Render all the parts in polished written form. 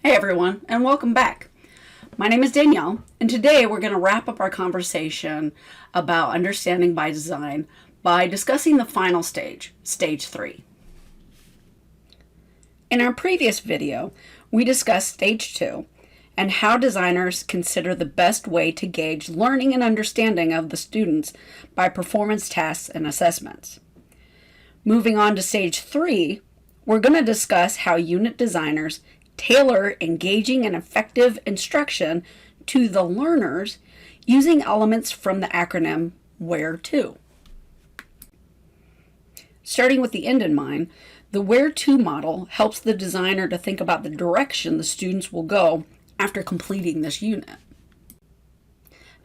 Hey everyone, and welcome back. My name is Danielle, and today we're going to wrap up our conversation about understanding by design by discussing the final stage, stage 3. In our previous video, we discussed stage 2 and how designers consider the best way to gauge learning and understanding of the students by performance tasks and assessments. Moving on to stage 3, we're going to discuss how unit designers tailor engaging and effective instruction to the learners using elements from the acronym WHERE-TO. Starting with the end in mind, the WHERE-TO model helps the designer to think about the direction the students will go after completing this unit.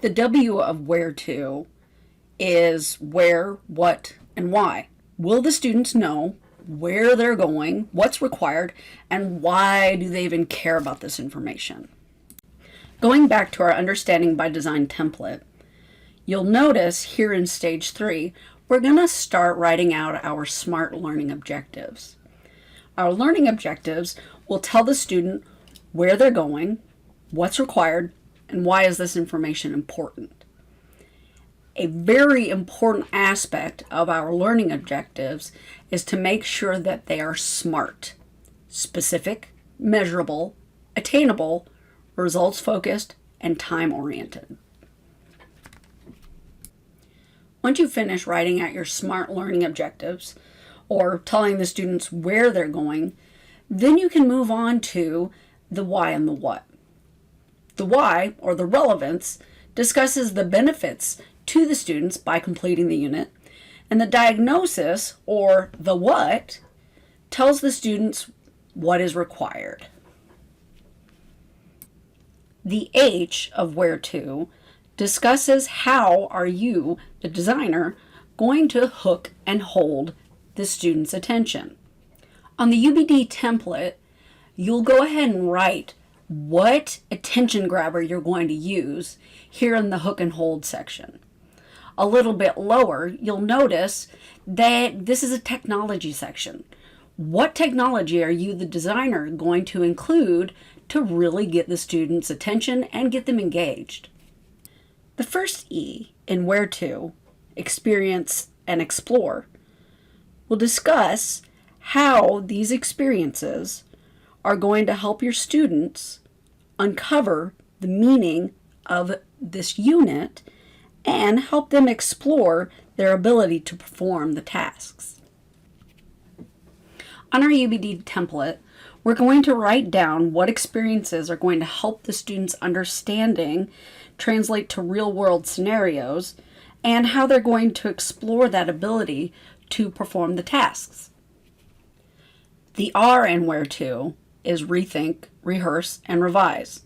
The W of WHERE-TO is where, what, and why. Will the students know where they're going, what's required, and why do they even care about this information? Going back to our understanding by design template, you'll notice here in stage 3, we're going to start writing out our SMART learning objectives. Our learning objectives will tell the student where they're going, what's required, and why is this information important. A very important aspect of our learning objectives is to make sure that they are SMART, specific, measurable, attainable, results-focused, and time-oriented. Once you finish writing out your SMART learning objectives, or telling the students where they're going, then you can move on to the why and the what. The why, or the relevance, discusses the benefits to the students by completing the unit, and the diagnosis, or the what, tells the students what is required. The H of WHERE-TO discusses how are you, the designer, going to hook and hold the student's attention. On the UBD template, you'll go ahead and write what attention grabber you're going to use here in the hook and hold section. A little bit lower, you'll notice that this is a technology section. What technology are you, the designer, going to include to really get the students' attention and get them engaged? The first E in WHERE-TO, experience and explore, will discuss how these experiences are going to help your students uncover the meaning of this unit and help them explore their ability to perform the tasks. On our UBD template, we're going to write down what experiences are going to help the students' understanding translate to real-world scenarios and how they're going to explore that ability to perform the tasks. The R in WHERE-TO is rethink, rehearse, and revise.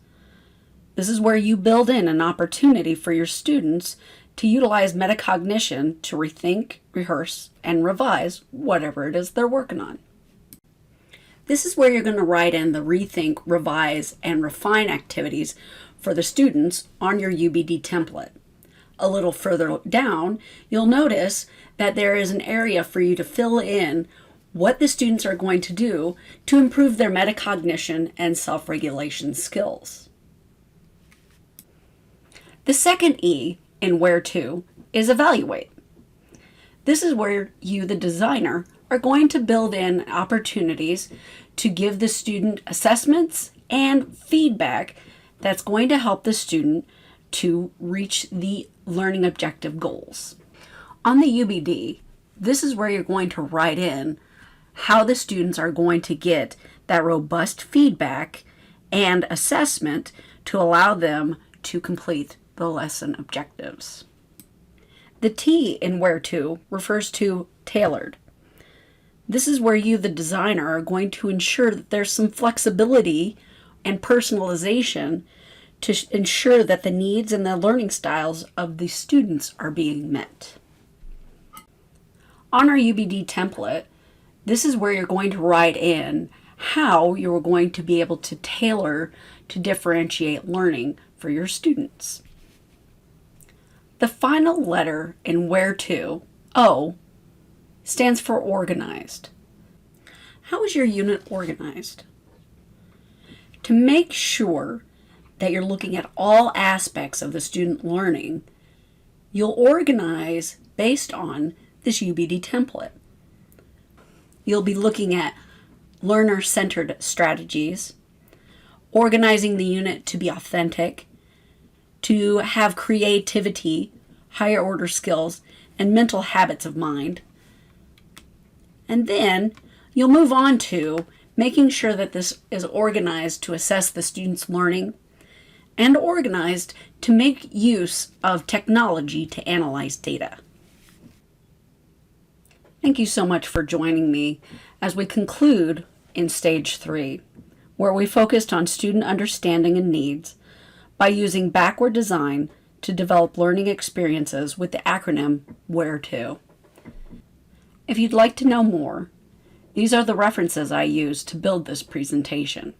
This is where you build in an opportunity for your students to utilize metacognition to rethink, rehearse, and revise whatever it is they're working on. This is where you're going to write in the rethink, revise, and refine activities for the students on your UBD template. A little further down, you'll notice that there is an area for you to fill in what the students are going to do to improve their metacognition and self-regulation skills. The second E in WHERE-TO is evaluate. This is where you, the designer, are going to build in opportunities to give the student assessments and feedback that's going to help the student to reach the learning objective goals. On the UBD, this is where you're going to write in how the students are going to get that robust feedback and assessment to allow them to complete the lesson objectives. The T in WHERE-TO refers to tailored. This is where you, the designer, are going to ensure that there's some flexibility and personalization to ensure that the needs and the learning styles of the students are being met. On our UBD template, this is where you're going to write in how you're going to be able to tailor to differentiate learning for your students. The final letter in WHERE-TO, O, stands for organized. How is your unit organized? To make sure that you're looking at all aspects of the student learning, you'll organize based on this UBD template. You'll be looking at learner-centered strategies, organizing the unit to be authentic, to have creativity, higher order skills, and mental habits of mind. And then you'll move on to making sure that this is organized to assess the student's learning and organized to make use of technology to analyze data. Thank you so much for joining me as we conclude in Stage 3, where we focused on student understanding and needs by using backward design to develop learning experiences with the acronym WHERE-TO. If you'd like to know more, these are the references I used to build this presentation.